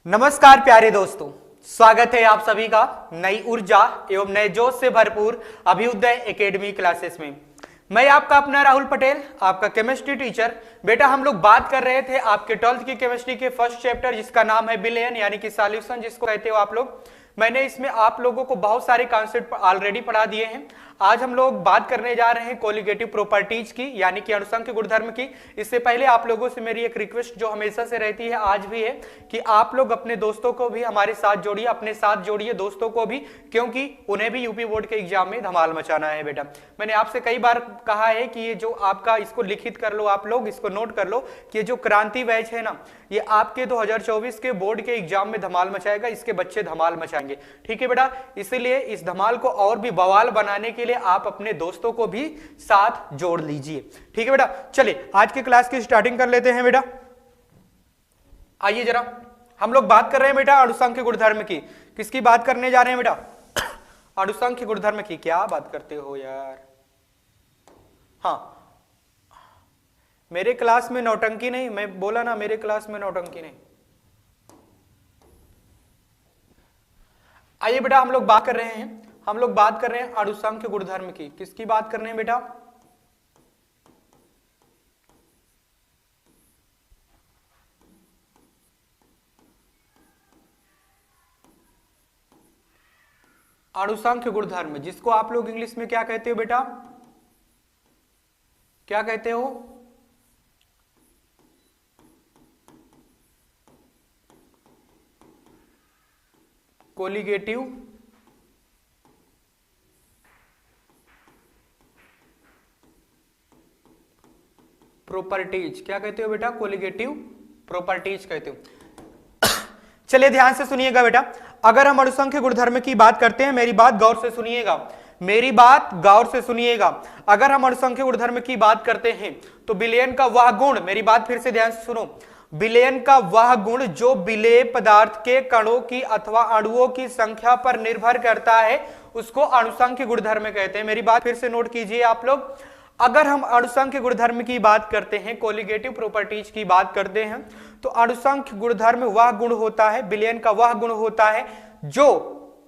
नमस्कार प्यारे दोस्तों, स्वागत है आप सभी का नई ऊर्जा एवं नए जोश से भरपूर अभ्युदय एकेडमी क्लासेस में। मैं आपका अपना राहुल पटेल, आपका केमिस्ट्री टीचर। बेटा हम लोग बात कर रहे थे आपके 12th की केमिस्ट्री के फर्स्ट चैप्टर जिसका नाम है बिलियन यानी कि सॉल्यूशन जिसको कहते हो आप लोग। मैंने इसमें आप लोगों को बहुत सारे कॉन्सेप्ट ऑलरेडी पढ़ा दिए हैं। आज हम लोग बात करने जा रहे हैं कोलिगेटिव प्रॉपर्टीज की यानी कि अनुसंख्य गुणधर्म की। इससे पहले आप लोगों से मेरी एक रिक्वेस्ट जो हमेशा से रहती है आज भी है कि आप लोग अपने दोस्तों को भी हमारे साथ जोड़िए, अपने साथ जोड़िए दोस्तों को भी, क्योंकि उन्हें भी यूपी बोर्ड के एग्जाम में धमाल मचाना है। बेटा मैंने आपसे कई बार कहा है कि ये जो आपका इसको लिखित कर लो, आप लोग इसको नोट कर लो कि ये जो क्रांति बैच है ना, ये आपके 2024 के बोर्ड के एग्जाम में धमाल मचाएगा, इसके बच्चे धमाल मचाएंगे। ठीक है बेटा, इसीलिए इस धमाल को और भी बवाल बनाने के लिए आप अपने दोस्तों को भी साथ जोड़ लीजिए। ठीक है बेटा, चलिए आज की क्लास की स्टार्टिंग कर लेते हैं। बेटा आइए जरा, हम लोग बात कर रहे हैं बेटा अनुसंख्य गुणधर्म की। किसकी बात करने जा रहे हैं बेटा? अनुसंख्य गुणधर्म की। क्या बात करते हो यार? हाँ, मेरे क्लास में नौटंकी नहीं, मैं बोला ना मेरे क्लास में नौटंकी नहीं। आइए बेटा हम लोग बात कर रहे हैं, अनुसंख्य गुणधर्म की। किसकी बात कर रहे हैं बेटा? अनुसंख्य गुणधर्म, जिसको आप लोग इंग्लिश में क्या कहते हो बेटा? क्या कहते हो? Colligative properties. क्या कहते हो बेटा? कोलिगेटिव प्रॉपर्टीज कहते हो। चलिए ध्यान से सुनिएगा बेटा, अगर हम अनुसंख्य गुणधर्म की बात करते हैं, मेरी बात गौर से सुनिएगा, मेरी बात गौर से सुनिएगा। अगर हम अनुसंख्य गुणधर्म की बात करते हैं तो बिलियन का वह गुण, मेरी बात फिर से ध्यान से सुनो, बिलियन का वह गुण जो विलेय पदार्थ के कणों की अथवा अणुओं की संख्या पर निर्भर करता है उसको अनुसंख्य गुणधर्म कहते हैं। मेरी बात फिर से नोट कीजिए आप लोग। अगर हम अनुसंख्य गुणधर्म की बात करते हैं, कोलिगेटिव प्रॉपर्टीज की बात करते हैं, तो अनुसंख्य गुणधर्म वह गुण होता है, बिलियन का वह गुण होता है जो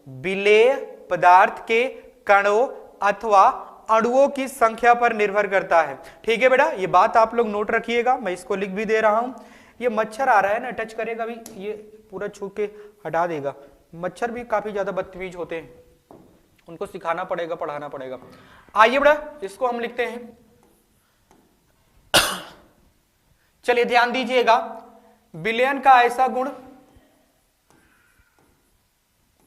विलेय पदार्थ के कणों अथवा अणुओं की संख्या पर निर्भर करता है। ठीक है बेटा, ये बात आप लोग नोट रखिएगा, मैं इसको लिख भी दे रहा हूं। ये मच्छर आ रहा है ना, टच करेगा भी ये पूरा छू के हटा देगा। मच्छर भी काफी ज्यादा बदतमीज होते हैं, उनको सिखाना पड़ेगा, पढ़ाना पड़ेगा। आइए बेटा इसको हम लिखते हैं। चलिए ध्यान दीजिएगा, बिलियन का ऐसा गुण,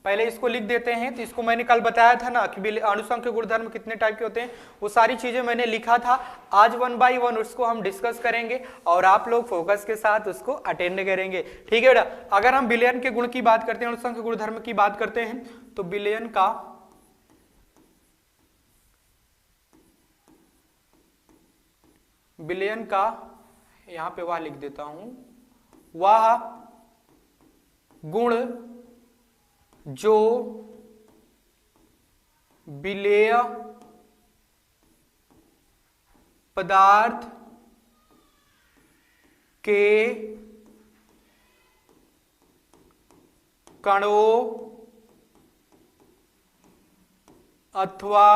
पहले इसको लिख देते हैं। तो इसको मैंने कल बताया था ना कि अनुसंख्य गुणधर्म कितने टाइप के होते हैं, वो सारी चीजें मैंने लिखा था। आज 1 बाय 1 उसको हम डिस्कस करेंगे और आप लोग फोकस के साथ उसको अटेंड करेंगे। ठीक है बेटा, अगर हम बिलियन के गुण की बात करते हैं, अनुसंख्य गुणधर्म की बात करते हैं, तो बिलियन का यहां पे वह लिख देता हूं, वह गुण जो विलेय पदार्थ के कणों अथवा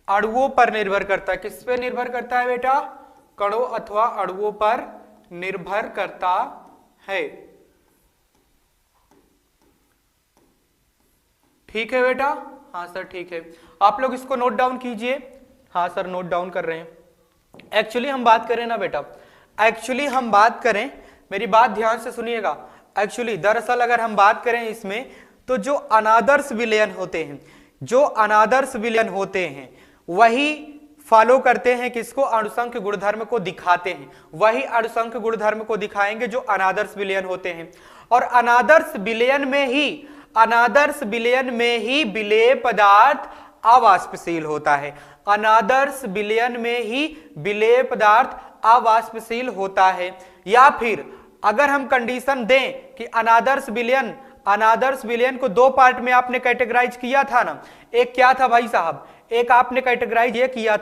अणुओं पर निर्भर करता है। किस पे निर्भर करता है बेटा? कणों अथवा अणुओं पर निर्भर करता है। ठीक है बेटा? हाँ सर ठीक है, आप लोग इसको नोट डाउन कीजिए। हाँ सर नोट डाउन कर रहे हैं। एक्चुअली हम बात करें ना बेटा, एक्चुअली हम बात करें, मेरी बात ध्यान से सुनिएगा। एक्चुअली दरअसल अगर हम बात करें इसमें, तो जो अनादर्श विलयन होते हैं, जो अनादर्श विलयन होते हैं वही फॉलो करते हैं किसको? अनुसंख्य गुणधर्म को दिखाते हैं, वही अनुसंख्य गुणधर्म को दिखाएंगे जो अनादर्श विलयन होते हैं। और अनादर्श विलयन में ही विलेय पदार्थ अवाष्पशील होता है। अनादर्श विलयन में ही विलेय पदार्थ अवाष्पशील होता है। या फिर अगर हम कंडीशन दें कि अनादर्श विलयन को दो पार्ट में आपने कैटेगराइज किया था ना, एक क्या था भाई साहब, एक आपने कैटेगराइज ये किया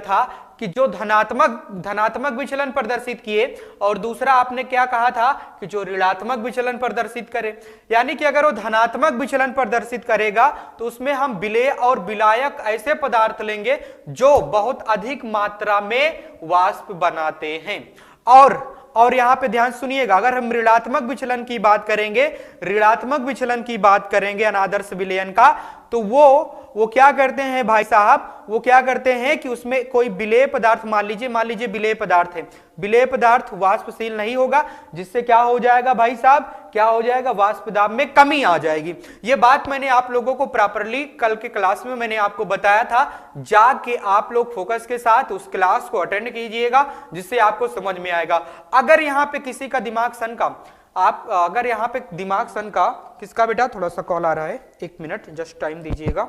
था कि जो धनात्मक विचलन प्रदर्शित किए, और दूसरा आपने क्या कहा था कि जो ऋणात्मक विचलन प्रदर्शित करे। यानी कि अगर वो धनात्मक विचलन प्रदर्शित करेगा तो उसमें हम विलेय और विलायक ऐसे पदार्थ लेंगे जो बहुत अधिक मात्रा में वाष्प बनाते हैं। और यहां पे ध्यान सुनिएगा, अगर हम ऋणात्मक विचलन की बात करेंगे अनादर्श विलयन का, तो वो क्या करते हैं भाई साहब, वो क्या करते हैं कि उसमें कोई विलेय पदार्थ, मान लीजिए विलेय पदार्थ है, विलेय पदार्थ वाष्पशील नहीं होगा, जिससे क्या हो जाएगा भाई साहब, क्या हो जाएगा, वाष्प दाब में कमी आ जाएगी। ये बात मैंने आप लोगों को प्रॉपरली कल के क्लास में मैंने आपको बताया था, जाके आप लोग फोकस के साथ उस क्लास को अटेंड कीजिएगा, जिससे आपको समझ में आएगा। अगर यहाँ पे किसी का दिमाग सन का, अगर यहाँ पे दिमाग सन का किसका बेटा, थोड़ा सा कॉल आ रहा है, 1 मिनट जस्ट टाइम दीजिएगा।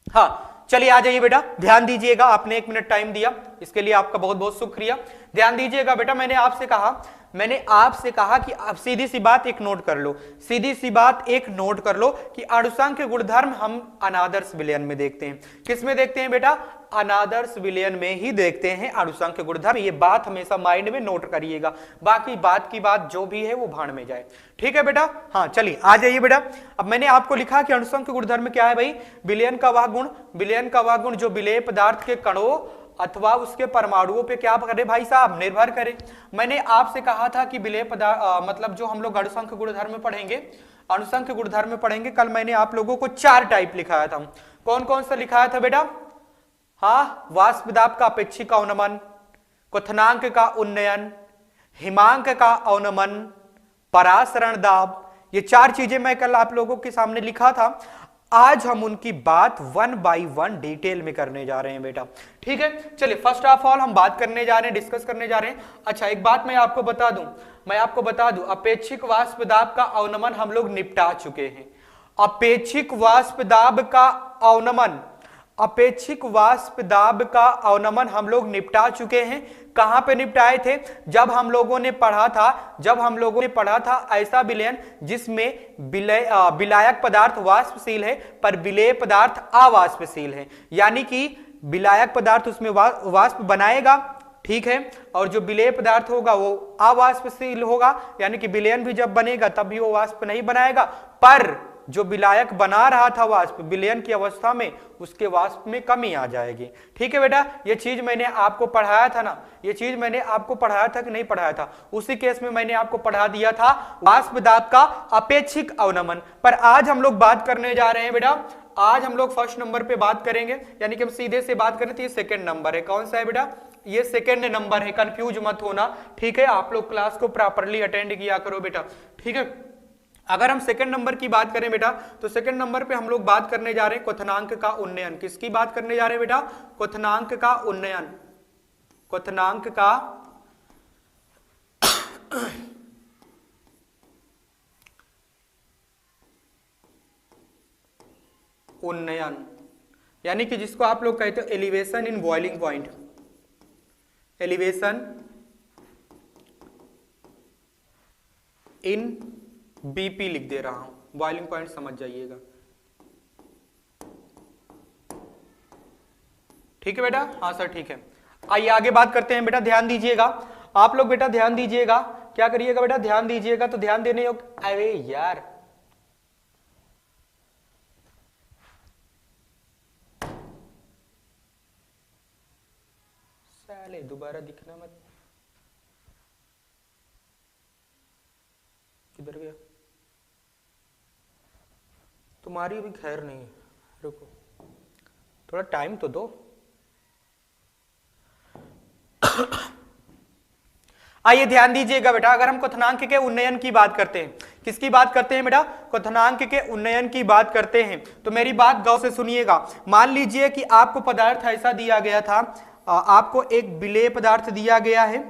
हाँ चलिए आ जाइए बेटा, ध्यान दीजिएगा, आपने 1 मिनट टाइम दिया, इसके लिए आपका बहुत बहुत शुक्रिया। ध्यान दीजिएगा बेटा, मैंने आपसे कहा कि आप सीधी सी बात एक नोट कर लो कि अणुसंख्य गुणधर्म हम अनादर्श विलयन में देखते हैं। किस में देखते हैं बेटा, अनादर्श विलयन में ही देखते हैं अणुसंख्य गुणधर्म। ये बात हमेशा माइंड में नोट करिएगा, बाकी बात की बात जो भी है वो भाड़ में जाए, ठीक है बेटा। हाँ चलिए आ जाइए बेटा, अब मैंने आपको लिखा कि अणुसंख्य गुणधर्म क्या है भाई, विलयन का वह गुण जो विलेय पदार्थ के कणों अथवा उसके परमाणुओं पे क्या करे भाई साहब, निर्भर करे। मैंने आपसे कहा था कि विलेय पदार्थ मतलब जो हम लोग अणुसंख्य गुणधर्म में पढ़ेंगे, कल मैंने आप लोगों को 4 टाइप लिखाया था। कौन कौन सा लिखाया था बेटा, हाँ, वाष्प दाब का अपेक्षिक अवनमन, क्वथनांक का उन्नयन, हिमांक का अवनमन, परासरण दाब, ये 4 चीजें मैं कल आप लोगों के सामने लिखा था। आज हम उनकी बात 1 बाय 1 डिटेल में करने जा रहे हैं बेटा, ठीक है। चलिए फर्स्ट ऑफ ऑल हम बात करने जा रहे हैं, डिस्कस करने जा रहे हैं। अच्छा एक बात मैं आपको बता दूं, अपेक्षिक वाष्प दाब का अवनमन हम लोग निपटा चुके हैं। अपेक्षिक वाष्प दाब का अवनमन हम लोग निपटा चुके हैं। कहां पे निपटाए थे, जब हम लोगों ने पढ़ा था ऐसा विलयन जिसमें विलायक पदार्थ वाष्पशील है पर विलेय पदार्थ अवाष्पशील है। यानी कि विलायक पदार्थ उसमें वाष्प बनाएगा, ठीक है, और जो विलेय पदार्थ होगा वो अवाष्पशील होगा, यानी कि विलयन भी जब बनेगा तब भी वो वाष्प नहीं बनाएगा, पर जो विलायक बना रहा था वाष्प विलयन की अवस्था में, उसके वाष्प में कमी आ जाएगी, ठीक है बेटा। ये चीज मैंने आपको पढ़ाया था ना, ये चीज मैंने आपको पढ़ाया था कि नहीं पढ़ाया था, उसी केस में मैंने आपको पढ़ा दिया था वाष्प दाब का अपेक्षिक अवनमन। पर आज हम लोग बात करने जा रहे हैं बेटा, आज हम लोग फर्स्ट नंबर पे बात करेंगे, यानी कि हम सीधे से बात करें तो ये सेकेंड नंबर है। कौन सा है बेटा, ये सेकेंड नंबर है, कंफ्यूज मत होना, ठीक है। आप लोग क्लास को प्रॉपरली अटेंड किया करो बेटा, ठीक है। अगर हम सेकंड नंबर की बात करें बेटा, तो सेकंड नंबर पे हम लोग बात करने जा रहे हैं क्वथनांक का उन्नयन। किसकी बात करने जा रहे हैं बेटा, क्वथनांक का उन्नयन, क्वथनांक का उन्नयन, यानी कि जिसको आप लोग कहते हो elevation in boiling point, elevation in BP लिख दे रहा हूं, बॉइलिंग पॉइंट समझ जाइएगा, ठीक है बेटा। हाँ सर ठीक है, आइए आगे बात करते हैं बेटा। ध्यान दीजिएगा आप लोग, बेटा ध्यान दीजिएगा, क्या करिएगा बेटा, ध्यान दीजिएगा। तो ध्यान देने योग, अरे यार साले दोबारा दिखना मत, किधर गया, तुम्हारी भी खैर नहीं है, रुको थोड़ा टाइम तो दो। आइए ध्यान दीजिएगा बेटा, अगर हम क्वथनांक के उन्नयन की बात करते हैं, किसकी बात करते हैं बेटा, क्वथनांक के उन्नयन की बात करते हैं, तो मेरी बात गौर से सुनिएगा। मान लीजिए कि आपको पदार्थ ऐसा दिया गया था, आपको एक विलेय पदार्थ दिया गया है,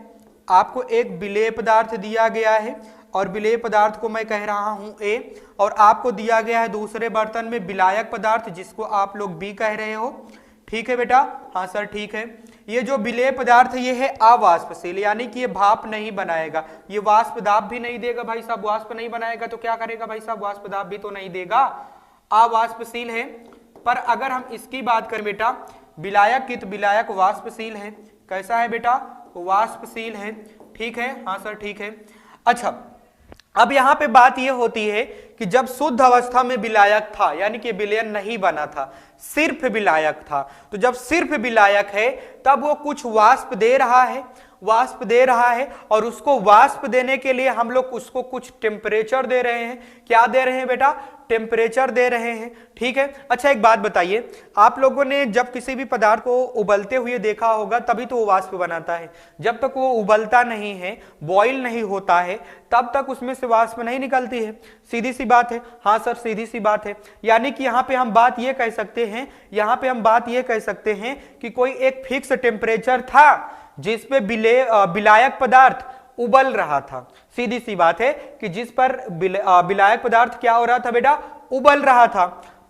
आपको एक विलेय पदार्थ दिया गया है, और विलेय पदार्थ को मैं कह रहा हूं ए, और आपको दिया गया है दूसरे बर्तन में विलायक पदार्थ जिसको आप लोग बी कह रहे हो, ठीक है बेटा, हाँ सर ठीक है। ये जो विलेय पदार्थ ये है अवाष्पशील, यानी कि ये भाप नहीं बनाएगा, ये वाष्प दाब भी नहीं देगा भाई साहब, वाष्प नहीं बनाएगा तो क्या करेगा भाई साहब, वाष्प दाब भी तो नहीं देगा, अवाष्पशील है। पर अगर हम इसकी बात करें बेटा विलायक की, तो विलायक वाष्पशील है। कैसा है बेटा, वाष्पशील है। ठीक है, हाँ सर ठीक है। अच्छा, अब यहां पे बात यह होती है कि जब शुद्ध अवस्था में विलायक था, यानी कि विलयन नहीं बना था, सिर्फ विलायक था, तो जब सिर्फ विलायक है तब वो कुछ वाष्प दे रहा है, वाष्प दे रहा है, और उसको वाष्प देने के लिए हम लोग उसको कुछ टेम्परेचर दे रहे हैं। क्या दे रहे हैं बेटा, टेम्परेचर दे रहे हैं। ठीक है। अच्छा एक बात बताइए, आप लोगों ने जब किसी भी पदार्थ को उबलते हुए देखा होगा तभी तो वो वाष्प बनाता है, जब तक वो उबलता नहीं है, बॉईल नहीं होता है, तब तक उसमें से वाष्प नहीं निकलती है। सीधी सी बात है, हाँ सर सीधी सी बात है। यानी कि यहाँ पे हम बात ये कह सकते हैं, यहाँ पे हम बात ये कह सकते हैं कि कोई एक फिक्स टेम्परेचर था जिसपे विलायक पदार्थ उबल रहा था। सीधी सी बात है कि जिस पर विलायक पदार्थ क्या हो रहा था बेटा, उबल रहा था।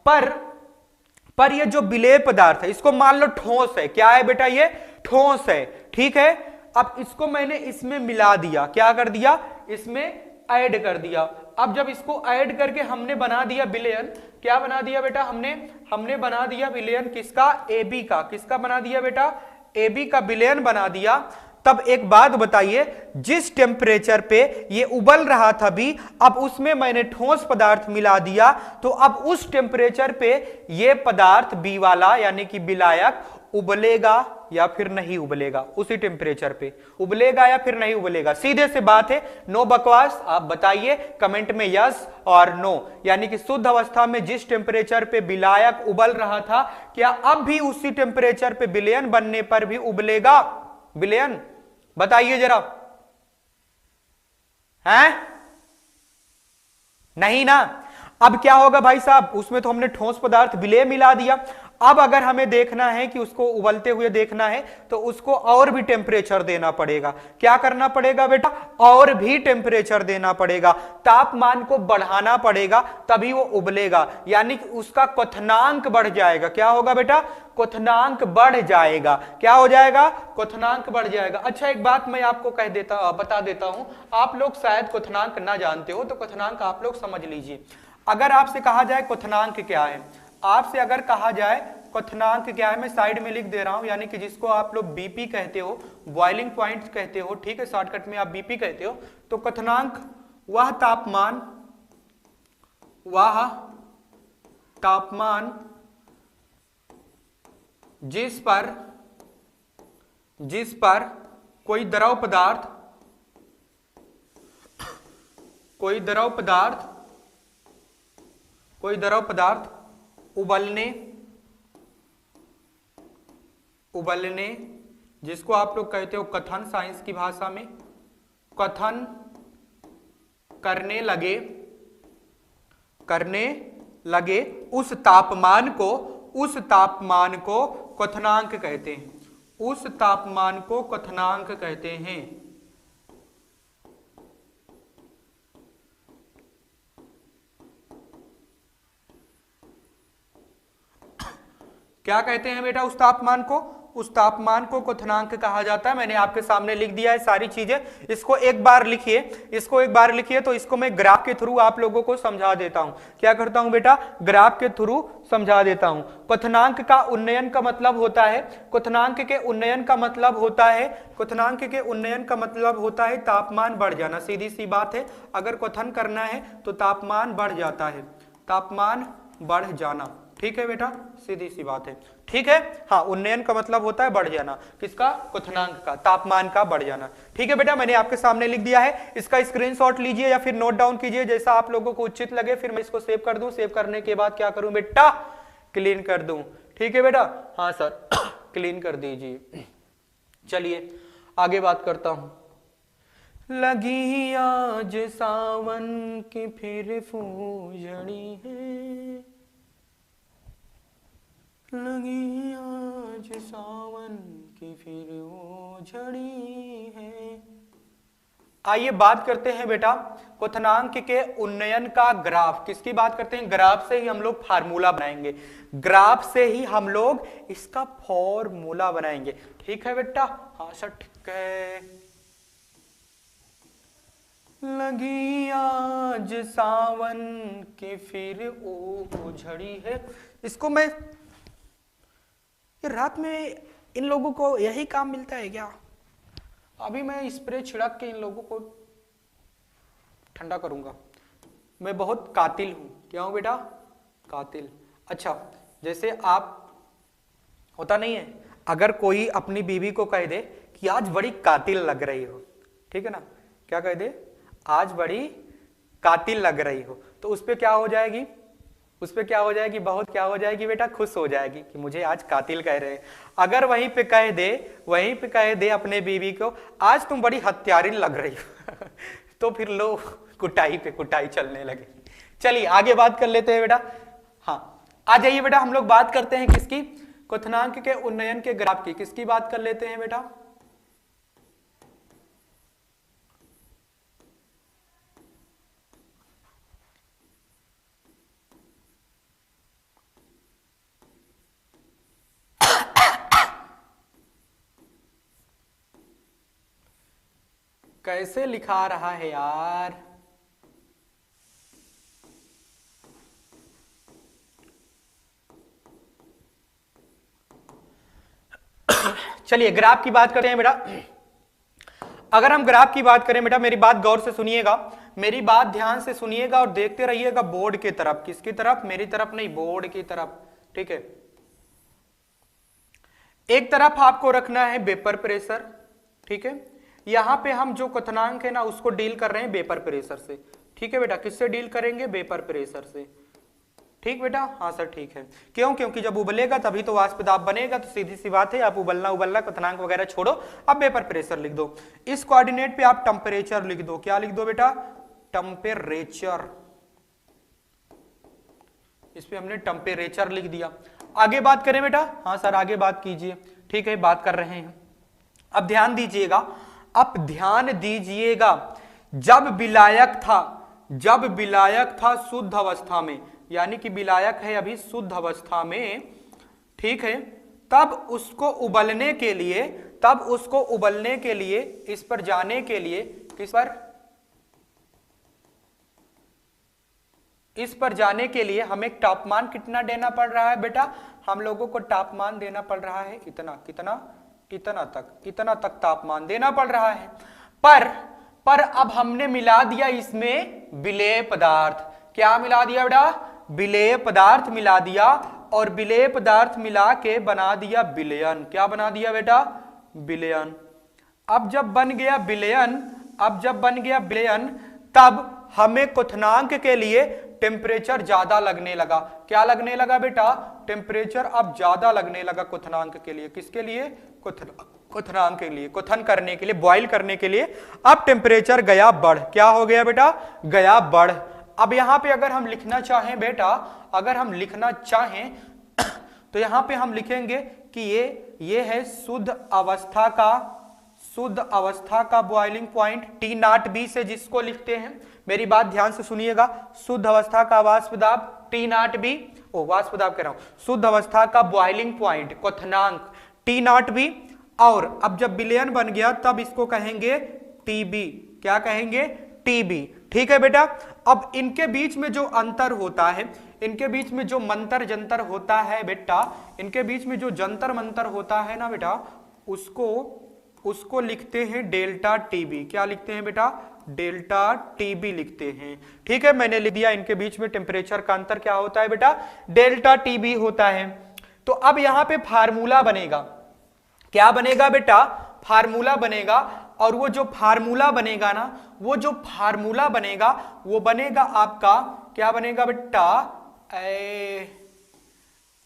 पर ये जो विलेय पदार्थ है, इसको मान लो ठोस है। क्या है बेटा, ये ठोस है। ठीक है। अब इसको मैंने इसमें मिला दिया, क्या कर दिया, इसमें ऐड कर दिया। अब जब इसको ऐड करके हमने बना दिया विलयन, क्या बना दिया बेटा, हमने बना दिया विलयन किसका, AB का। किसका बना दिया बेटा, AB का विलयन बना दिया। तब एक बात बताइए, जिस टेम्परेचर पे ये उबल रहा था भी, अब उसमें मैंने ठोस पदार्थ मिला दिया, तो अब उस टेम्परेचर पे ये पदार्थ बी वाला यानी कि विलायक उबलेगा या फिर नहीं उबलेगा, उसी टेम्परेचर पे उबलेगा या फिर नहीं उबलेगा। सीधे से बात है, नो बकवास। आप बताइए कमेंट में यस और नो, यानी कि शुद्ध अवस्था में जिस टेम्परेचर पे विलायक उबल रहा था, क्या अब भी उसी टेम्परेचर पे विलयन बनने पर भी उबलेगा विलयन, बताइए जरा, हैं? नहीं ना। अब क्या होगा भाई साहब, उसमें तो हमने ठोस पदार्थ विलेय मिला दिया। अब अगर हमें देखना है कि उसको उबलते हुए देखना है, तो उसको और भी टेम्परेचर देना पड़ेगा। क्या करना पड़ेगा बेटा, और भी टेम्परेचर देना पड़ेगा, तापमान को बढ़ाना पड़ेगा, तभी वो उबलेगा, यानी कि उसका क्वथनांक बढ़ जाएगा। क्या होगा बेटा, क्वथनांक बढ़ जाएगा। क्या हो जाएगा, क्वथनांक बढ़ जाएगा। अच्छा एक बात मैं आपको बता देता हूं, आप लोग शायद क्वथनांक ना जानते हो, तो क्वथनांक आप लोग समझ लीजिए। अगर आपसे कहा जाए क्वथनांक क्या है, आपसे अगर कहा जाए क्वथनांक क्या है, मैं साइड में लिख दे रहा हूं, यानी कि जिसको आप लोग बीपी कहते हो, बॉइलिंग पॉइंट कहते हो, ठीक है, शॉर्टकट में आप बीपी कहते हो। तो क्वथनांक वह तापमान जिस पर कोई द्रव पदार्थ उबलने, जिसको आप लोग कहते हो कथन, साइंस की भाषा में कथन करने लगे, उस तापमान को क्वथनांक कहते हैं। उस तापमान को क्वथनांक कहते हैं। क्या कहते हैं बेटा, उस तापमान को क्वथनांक कहा जाता है। मैंने आपके सामने लिख दिया है सारी चीजें, इसको एक बार लिखिए, तो इसको मैं ग्राफ के थ्रू आप लोगों को समझा देता हूं। क्या करता हूं बेटा, ग्राफ के थ्रू समझा देता हूं। क्वथनांक का उन्नयन का मतलब होता है तापमान बढ़ जाना। सीधी सी बात है, अगर क्वथन करना है तो तापमान बढ़ जाता है, तापमान बढ़ जाना। ठीक है बेटा, सीधी सी बात है। ठीक है, हाँ, उन्नयन का मतलब होता है बढ़ जाना। किसका, क्वथनांक का, तापमान का बढ़ जाना। ठीक है बेटा, मैंने आपके सामने लिख दिया है, इसका स्क्रीनशॉट लीजिए या फिर नोट डाउन कीजिए, जैसा आप लोगों को उचित लगे। फिर मैं इसको सेव कर दूं, सेव करने के बाद क्या करूं बेटा, क्लीन कर दूं। ठीक है बेटा, हाँ सर क्लीन कर दीजिए। चलिए आगे बात करता हूं। लगी आज सावन की फिर फूजड़ी है, लगी आज सावन की फिर वो झड़ी है। आइए बात करते हैं बेटा क्वथनांक के उन्नयन का ग्राफ। किसकी बात करते हैं? ग्राफ से ही हम लोग फार्मूला बनाएंगे, ग्राफ से ही हम लोग इसका फॉर्मूला बनाएंगे। ठीक है बेटा? हाँ सर ठीक है। लगी आज सावन की फिर ओ झड़ी है। इसको मैं ये रात में इन लोगों को यही काम मिलता है क्या? अभी मैं स्प्रे छिड़क के इन लोगों को ठंडा करूंगा। मैं बहुत कातिल हूं। क्या हूं बेटा? कातिल। अच्छा, जैसे आप होता नहीं है, अगर कोई अपनी बीवी को कह दे कि आज बड़ी कातिल लग रही हो, ठीक है ना, क्या कह दे? आज बड़ी कातिल लग रही हो, तो उस पे क्या हो जाएगी? उस पे क्या हो जाएगी? बहुत क्या हो जाएगी बेटा? खुश हो जाएगी कि मुझे आज कातिल कह रहे हैं। अगर वहीं पे कह दे अपने बीवी को आज तुम बड़ी हत्यारिन लग रही हो तो फिर लो कुटाई पे कुटाई चलने लगे। चलिए आगे बात कर लेते हैं बेटा। हाँ आ जाइए बेटा, हम लोग बात करते हैं किसकी? क्वथनांक के उन्नयन के ग्राफ की। किसकी बात कर लेते हैं बेटा? कैसे लिखा रहा है यार? चलिए ग्राफ की बात करते हैं बेटा। अगर हम ग्राफ की बात करें बेटा, मेरी बात गौर से सुनिएगा, मेरी बात ध्यान से सुनिएगा और देखते रहिएगा बोर्ड की तरफ। किसकी तरफ? मेरी तरफ नहीं, बोर्ड की तरफ। ठीक है, एक तरफ आपको रखना है वेपर प्रेशर। ठीक है, यहां पे हम जो क्वथनांक है ना उसको डील कर रहे हैं वेपर प्रेशर से। ठीक है बेटा, किससे डील करेंगे? वेपर प्रेशर से। ठीक बेटा? हाँ सर ठीक है। क्यों? क्योंकि जब उबलेगा तभी तो वाष्प दाब बनेगा, तो सीधी सी बात है, आप उबलना क्वथनांक वगैरह छोड़ो, अब वेपर प्रेशर लिख दो। इस कोऑर्डिनेट पे आप टेम्परेचर लिख दो। क्या लिख दो बेटा? टेम्परेचर। इस पे हमने टेम्परेचर लिख दिया। आगे बात करें बेटा? हाँ सर आगे बात कीजिए। ठीक है, बात कर रहे हैं। अब ध्यान दीजिएगा, अब ध्यान दीजिएगा, जब विलायक था शुद्ध अवस्था में, यानी कि विलायक है अभी शुद्ध अवस्था में, ठीक है, तब उसको उबलने के लिए इस पर जाने के लिए किस पर? इस पर जाने के लिए हमें तापमान कितना देना पड़ रहा है बेटा? हम लोगों को तापमान देना पड़ रहा है इतना तक तापमान देना पड़ रहा है। पर अब हमने मिला दिया इसमें विलेय पदार्थ। क्या मिला दिया बेटा? विलेय पदार्थ मिला दिया, और विलेय पदार्थ मिला के बना दिया विलयन। क्या बना दिया बेटा? विलयन। अब जब बन गया विलयन, तब हमें क्वथनांक के लिए टेम्परेचर ज्यादा लगने लगा। क्या लगने लगा बेटा? टेम्परेचर अब ज्यादा लगने लगा क्वथनांक के लिए। किसके लिए? क्वथनांक के लिए, क्वथन करने के लिए, बॉयल करने के लिए। अब टेम्परेचर गया बढ़। क्या हो गया बेटा? गया बढ़। अब यहां पे अगर हम लिखना चाहें बेटा, अगर हम लिखना चाहें तो यहां पे हम लिखेंगे कि ये है शुद्ध अवस्था का बॉइलिंग पॉइंट, T0B से जिसको लिखते हैं। मेरी बात ध्यान से सुनिएगा, शुद्ध अवस्था का वाष्प दाब T0B, वाष्प दाब कह रहा हूं, शुद्ध अवस्था का बॉइलिंग पॉइंट क्वथनांक T0B, और अब जब विलयन बन गया तब इसको कहेंगे TB। क्या कहेंगे? TB। ठीक है बेटा? अब इनके बीच में जो अंतर होता है, इनके बीच में जो मंतर जंतर होता है बेटा, इनके बीच में जो जंतर मंतर होता है ना बेटा, उसको लिखते हैं डेल्टा टीबी। क्या लिखते हैं बेटा? डेल्टा टीबी लिखते हैं। ठीक है, मैंने लिख दिया। इनके बीच में टेम्परेचर का अंतर क्या होता है बेटा? डेल्टा टीबी होता है। तो अब यहां पे फार्मूला बनेगा। क्या बनेगा बेटा? फार्मूला बनेगा, और वो जो फार्मूला बनेगा ना, वो बनेगा आपका, क्या बनेगा बेटा?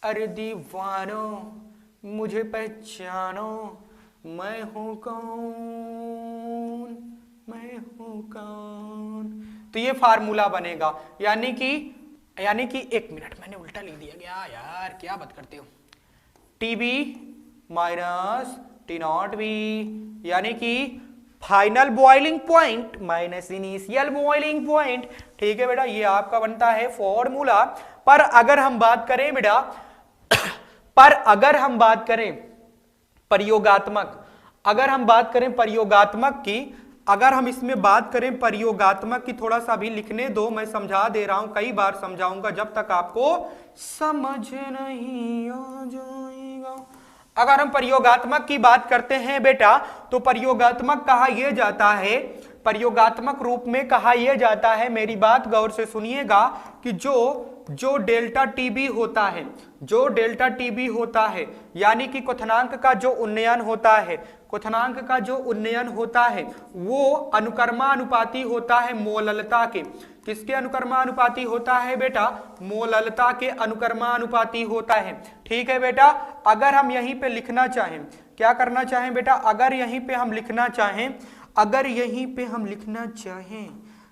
अरे दीवानो मुझे पहचानो, मैं हूं कौन। तो ये फार्मूला बनेगा, यानी कि एक मिनट, मैंने उल्टा लिख दिया क्या यार, क्या बात करते हो? TB माइनस T0B, यानी कि final boiling point minus initial boiling point. ठीक है बेटा, ये आपका बनता है फॉर्मूला। पर अगर हम बात करें बेटा प्रयोगात्मक, अगर हम बात करें प्रयोगात्मक की, अगर हम इसमें बात करें प्रयोगात्मक की, थोड़ा सा भी लिखने दो, मैं समझा दे रहा हूं, कई बार समझाऊंगा जब तक आपको समझ नहीं आ जाएगा। अगर हम प्रयोगात्मक की बात करते हैं बेटा, तो प्रयोगात्मक कहा यह जाता है, प्रयोगात्मक रूप में कहा यह जाता है, मेरी बात गौर से सुनिएगा, कि जो डेल्टा टीबी होता है, जो डेल्टा टीबी होता है, यानी कि क्वथनांक का जो उन्नयन होता है, क्वथनांक का जो उन्नयन होता है वो अनुकर्मानुपाती होता है मोललता के। किसके अनुकर्मानुपाती होता है बेटा? मोललता के अनुकर्मानुपाती होता है। ठीक है बेटा, अगर हम यहीं पे लिखना चाहें, क्या करना चाहें बेटा? अगर यहीं पे हम लिखना चाहें, अगर यहीं पे हम लिखना चाहें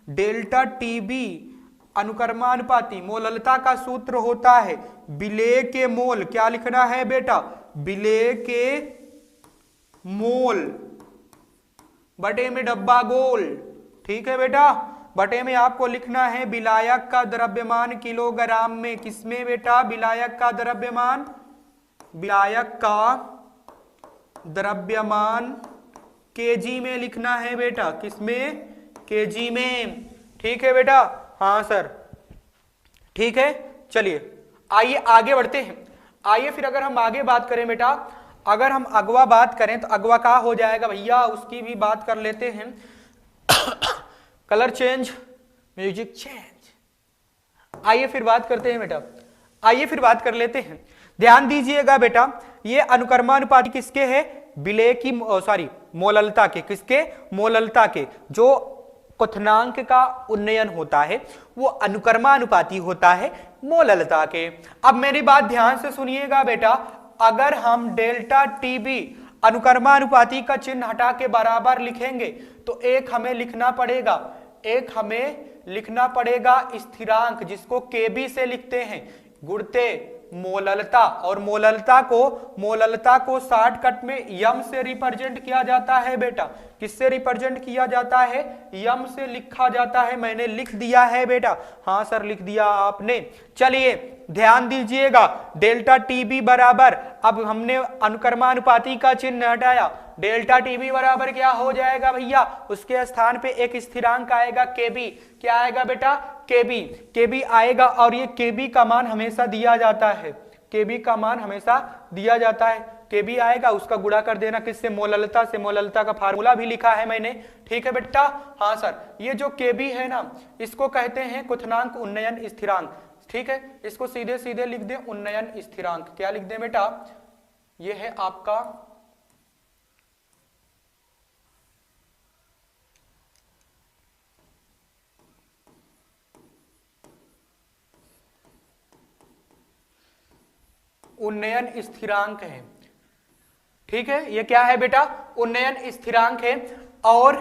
डेल्टा टीबी अनुकर्मानुपाती, मोललता का सूत्र होता है विलेय के मोल। क्या लिखना है बेटा? विलेय के मोल बटे में डब्बा गोल। ठीक है बेटा, बटे में आपको लिखना है विलायक का द्रव्यमान किलोग्राम में। किसमें बेटा? विलायक का द्रव्यमान, विलायक का द्रव्यमान केजी में लिखना है बेटा। किसमें? केजी में। ठीक है बेटा, हाँ सर, ठीक है। चलिए आइए आगे बढ़ते हैं। आइए फिर अगर हम आगे बात करें बेटा, अगर हम अगवा बात करें तो अगवा का हो जाएगा भैया, उसकी भी बात कर लेते हैं। Colour change, music change. आइए फिर बात करते हैं बेटा, आइए फिर बात कर लेते हैं। ध्यान दीजिएगा बेटा, ये अनुकर्मानुपाती किसके है? विलेय की मोललता के। किसके? मोललता के। जो क्वथनांक का उन्नयन होता है वो अनुकर्मानुपाती होता है मोललता के। अब मेरी बात ध्यान से सुनिएगा बेटा, अगर हम डेल्टा टीबी अनुकर्मानुपाती का चिन्ह हटा के बराबर लिखेंगे तो एक हमें लिखना पड़ेगा, एक हमें लिखना पड़ेगा स्थिरांक, जिसको केबी से लिखते हैं, गुणते मोललता। और मोललता को शॉर्टकट में यम से रिप्रेजेंट किया जाता है बेटा। किससे रिप्रेजेंट किया जाता है? यम से लिखा जाता है। मैंने लिख दिया है बेटा, हाँ सर लिख दिया आपने। चलिए ध्यान दीजिएगा, डेल्टा टीबी बराबर, अब हमने अनुकर्मानुपाती का चिन्ह हटाया, डेल्टा टीबी बराबर क्या हो जाएगा भैया? उसके स्थान पे एक स्थिरांक आएगा केबी। क्या आएगा बेटा? केबी। केबी आएगा और ये केबी का मान हमेशा दिया जाता है, केबी का मान हमेशा दिया जाता है। केबी आएगा, उसका गुणा कर देना किससे? मोललता से। मोललता का फार्मूला भी लिखा है मैंने। ठीक है बेटा, हाँ सर। ये जो केबी है ना, इसको कहते हैं क्वथनांक उन्नयन स्थिरांक। ठीक है, इसको सीधे सीधे लिख दें उन्नयन स्थिरांक। क्या लिख दें बेटा? ये है आपका उन्नयन स्थिरांक है। ठीक है, ये क्या है बेटा? उन्नयन स्थिरांक है। और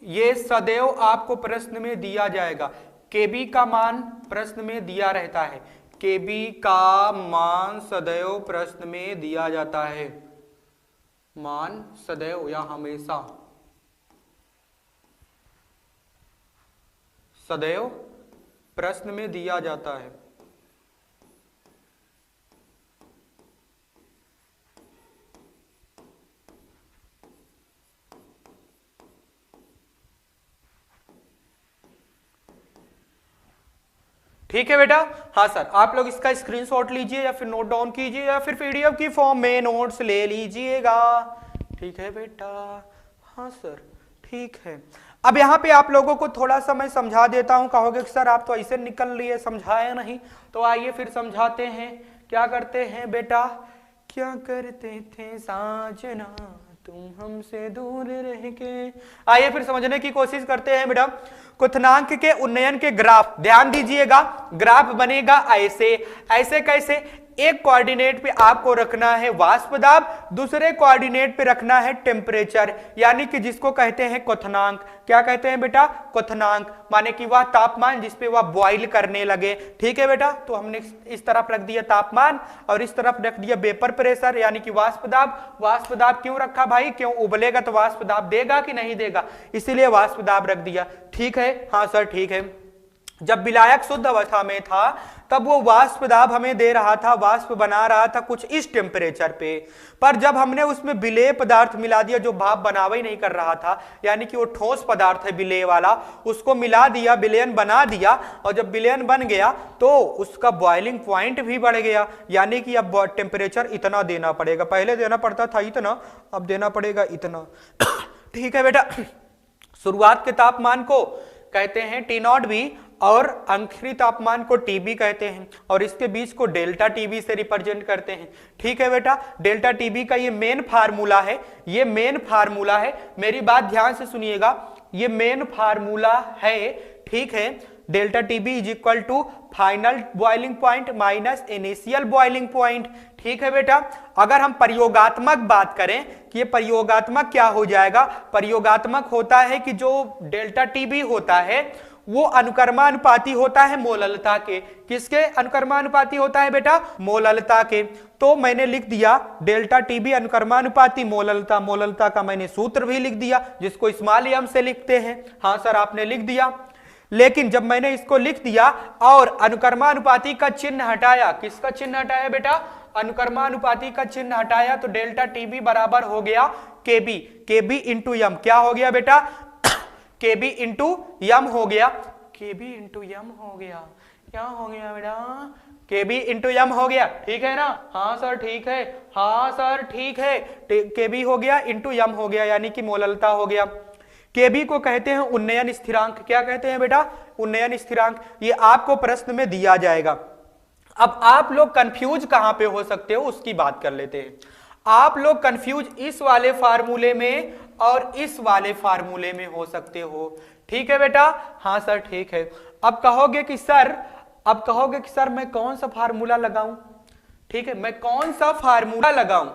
ये सदैव आपको प्रश्न में दिया जाएगा। केबी का मान प्रश्न में दिया रहता है, केबी का मान सदैव प्रश्न में दिया जाता है। मान सदैव या हमेशा, सदैव प्रश्न में दिया जाता है। ठीक है बेटा, हाँ सर। आप लोग इसका स्क्रीनशॉट लीजिए या फिर नोट डाउन कीजिए या फिर पीडीएफ की फॉर्म में नोट्स ले लीजिएगा। ठीक है बेटा, हाँ सर, ठीक है। अब यहाँ पे आप लोगों को थोड़ा सा मैं समझा देता हूँ। कहोगे कि सर आप तो ऐसे निकल लिए, समझाया नहीं, तो आइए फिर समझाते हैं। क्या करते हैं बेटा? क्या करते थे साजना तुम हमसे दूर रह के। आइए फिर समझने की कोशिश करते हैं बेटा। क्वथनांक के उन्नयन के ग्राफ, ध्यान दीजिएगा, ग्राफ बनेगा ऐसे। ऐसे कैसे? एक कोऑर्डिनेट पे आपको रखना है वाष्प दाब, दूसरे कोऑर्डिनेट पे रखना है टेम्परेचर, यानी कि जिसको कहते हैं क्वथनांक। क्या कहते हैं बेटा? क्वथनांक, माने कि वह तापमान जिसपे वह बॉइल करने लगे। ठीक है बेटा, तो हमने इस तरफ रख दिया तापमान और इस तरफ रख दिया वेपर प्रेशर यानी कि वाष्प दाब। वाष्प दाब क्यों रखा भाई? क्यों उबलेगा तो वाष्प दाब देगा कि नहीं देगा, इसीलिए वाष्प दाब रख दिया। ठीक है, हाँ सर ठीक है। जब विलायक शुद्ध अवस्था में था तब वो वाष्प दाब हमें दे रहा था, वाष्प बना रहा था कुछ इस टेम्परेचर पे, पर जब हमने उसमें विलेय पदार्थ मिला दिया जो भाप बनावा ही नहीं कर रहा था, यानी कि वो ठोस पदार्थ है विलेय वाला, उसको मिला दिया, विलयन बना दिया, और जब विलयन बन गया तो उसका बॉइलिंग पॉइंट भी बढ़ गया, यानी कि अब टेम्परेचर इतना देना पड़ेगा। पहले देना पड़ता था इतना, अब देना पड़ेगा इतना। ठीक है बेटा, शुरुआत के तापमान को कहते हैं टी नॉट बी और आखिरी तापमान को टीबी कहते हैं, और इसके बीच को डेल्टा टीबी से रिप्रेजेंट करते हैं। ठीक है बेटा, डेल्टा टीबी का ये मेन फार्मूला है, ये मेन फार्मूला है, मेरी बात ध्यान से सुनिएगा, ये मेन फार्मूला है। ठीक है, delta TB is equal to final boiling point minus initial boiling point. ठीक है बेटा, अगर हम प्रयोगात्मक बात करें कि ये प्रयोगात्मक क्या हो जाएगा, प्रयोगात्मक होता है कि जो डेल्टा टीबी होता है वो अनुक्रमानुपाती होता है मोललता के। किसके अनुक्रमानुपाती होता है बेटा? मोललता के। तो मैंने लिख दिया डेल्टा टीबी अनुक्रमानुपाती मोललता, मोललता का मैंने सूत्र भी लिख दिया जिसको स्मॉल एम से लिखते हैं। हाँ सर आपने लिख दिया, लेकिन जब मैंने इसको लिख दिया और अनुक्रमानुपाती का चिन्ह हटाया, किसका चिन्ह हटाया बेटा? अनुक्रमानुपाती का चिन्ह हटाया, तो डेल्टा टीबी बराबर हो गया केबी, केबी इंटू यम। क्या हो गया बेटा? केबी इंटू यम हो गया, केबी इंटू यम हो गया। क्या हो गया बेटा? केबी इंटू यम हो गया। ठीक है ना? हाँ सर ठीक है, हाँ सर ठीक है, केबी हो गया इंटू यम हो गया, यानी कि मोललता हो गया। केबी को कहते हैं उन्नयन स्थिरांक। क्या कहते हैं बेटा? उन्नयन स्थिरांक। ये आपको प्रश्न में दिया जाएगा। अब आप लोग कंफ्यूज कहां पे हो सकते हो उसकी बात कर लेते हैं। आप लोग कंफ्यूज इस वाले फार्मूले में और इस वाले फार्मूले में हो सकते हो। ठीक है बेटा? हाँ सर ठीक है। अब कहोगे कि सर मैं कौन सा फार्मूला लगाऊं? ठीक है, मैं कौन सा फार्मूला लगाऊं?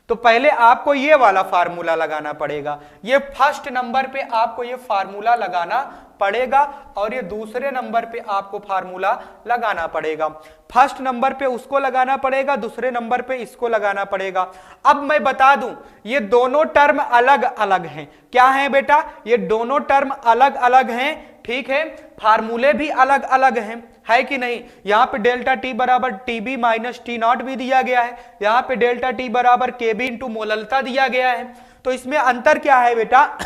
तो पहले आपको ये वाला फार्मूला लगाना पड़ेगा, ये फर्स्ट नंबर पे आपको ये फार्मूला लगाना पड़ेगा, और ये दूसरे नंबर पे आपको फार्मूला लगाना पड़ेगा। फर्स्ट नंबर पे उसको लगाना पड़ेगा, दूसरे नंबर पे इसको लगाना पड़ेगा। अब मैं बता दूं ये दोनों टर्म अलग अलग हैं। क्या है बेटा? ये दोनों टर्म अलग अलग हैं। ठीक है, फार्मूले भी अलग अलग हैं, है कि नहीं? यहां पे डेल्टा टी बराबर टीबी माइनस टी नॉट भी दिया गया है, यहां पे डेल्टा टी बराबर केबी इंटू मोललता दिया गया है। तो इसमें अंतर क्या है बेटा?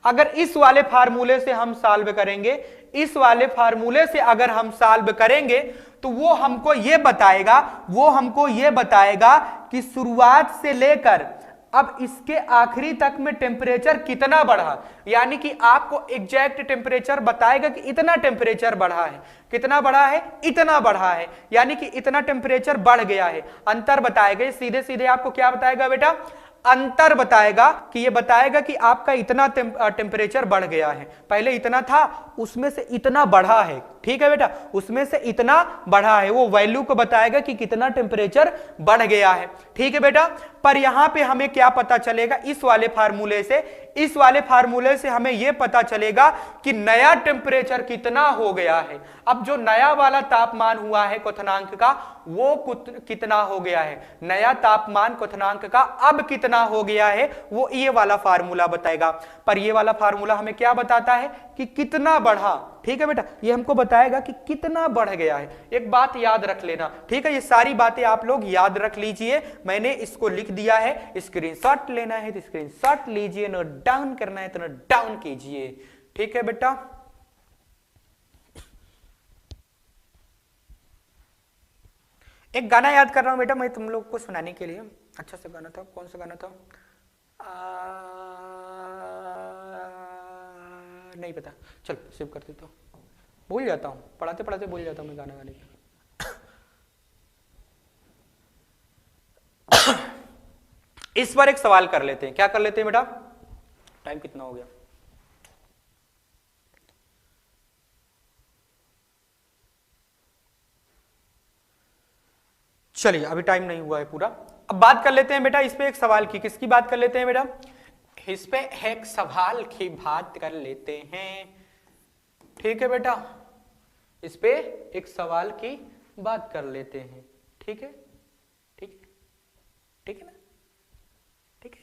अगर इस वाले फार्मूले से हम सॉल्व करेंगे, इस वाले फार्मूले से अगर हम सॉल्व करेंगे तो वो हमको ये बताएगा कि शुरुआत से लेकर अब इसके आखिरी तक में टेम्परेचर कितना बढ़ा, यानी कि आपको एग्जैक्ट टेम्परेचर बताएगा कि इतना टेम्परेचर बढ़ा है। कितना बढ़ा है? इतना बढ़ा है, यानी कि इतना टेम्परेचर बढ़ गया है। अंतर बताएगा, सीधे सीधे आपको क्या बताएगा बेटा? अंतर बताएगा, कि ये बताएगा कि आपका इतना टेम्परेचर बढ़ गया है, पहले इतना था उसमें से इतना बढ़ा है। ठीक है बेटा, उसमें से इतना बढ़ा है, वो वैल्यू को बताएगा कि कितना टेम्परेचर बढ़ गया है। ठीक है बेटा, पर यहां पे हमें क्या पता चलेगा? इस वाले फार्मूले से हमें यह पता चलेगा कि नया टेम्परेचर कितना हो गया है। अब जो नया वाला तापमान हुआ है क्वथनांक का, वो कितना हो गया है, नया तापमान क्वथनांक का अब कितना हो गया है, वो ये वाला फार्मूला बताएगा। पर ये वाला फार्मूला हमें क्या बताता है? कि कितना बढ़ा। ठीक है बेटा, ये हमको बताएगा कि कितना बढ़ गया है। एक बात याद रख लेना, ठीक है? ये सारी बातें आप लोग याद रख लीजिए, मैंने इसको लिख दिया है, स्क्रीनशॉट लेना है तो स्क्रीनशॉट लीजिए, नोट डाउन करना है तो नोट डाउन कीजिए। ठीक है बेटा, एक गाना याद कर रहा हूं बेटा मैं तुम लोग को सुनाने के लिए। अच्छा सा गाना था, कौन सा गाना था? नहीं पता, चल सेव कर देता हूँ, भूल जाता हूँ, पढ़ाते पढ़ाते भूल जाता हूँ मैं गाना गाने का। इस बार एक सवाल कर लेते हैं। क्या कर लेते हैं बेटा? टाइम कितना हो गया? चलिए अभी टाइम नहीं हुआ है पूरा। अब बात कर लेते हैं बेटा इस पे एक सवाल की, किसकी बात कर लेते हैं बेटा, इस पे एक सवाल की बात कर लेते हैं। ठीक है बेटा, इस पे एक सवाल की बात कर लेते हैं। ठीक है, ठीक है, ठीक है ना, ठीक है।